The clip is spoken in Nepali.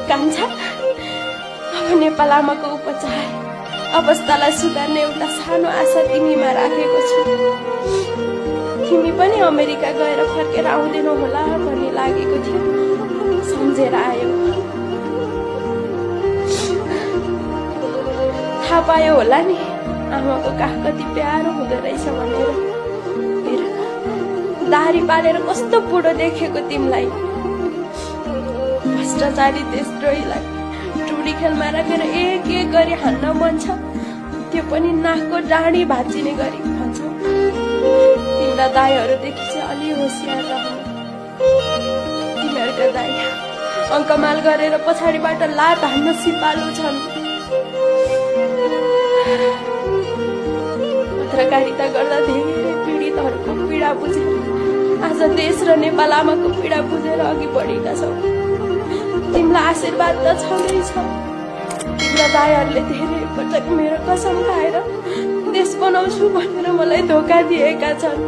कान्छा, अब नेपाल आमाको उपचार अवस्थालाई सुधार्ने एउटा सानो आशा तिमीमा राखेको छु। तिमी पनि अमेरिका गएर फर्केर आउँदैनौ होला भन्ने लागेको थियो, सम्झेर आयो। थाहा पायो होला नि आमाको काख कति प्यारो हुँदो रहेछ भनेर। हेर, दाह्री पालेर कस्तो बुढो देखेको तिमीलाई। भ्रष्टाचारी देशद्रोहीलाई टुडी खेलमा राखेर एक एक गरी हान्न मन छ, त्यो पनि नाकको डाँडी भाँचिने गरी भन्छौ। तिम्रा दाईहरूदेखि चाहिँ अलि होसियार रहनु। तिमीहरूका दाई अङ्कमाल गरेर पछाडिबाट लात हान्न सिपालु छन्। पत्रकारिता गर्दा धेरै पीडितहरूको पीडा बुझेर आज देश र नेपाल आमाको पीडा बुझेर अघि बढेका छौ। तिमीलाई आशीर्वाद त छँदैछ। तिम्रा दाईहरूले धेरै पटक मेरो कसम खाएर देश बनाउँछु भनेर मलाई धोका दिएका छन्।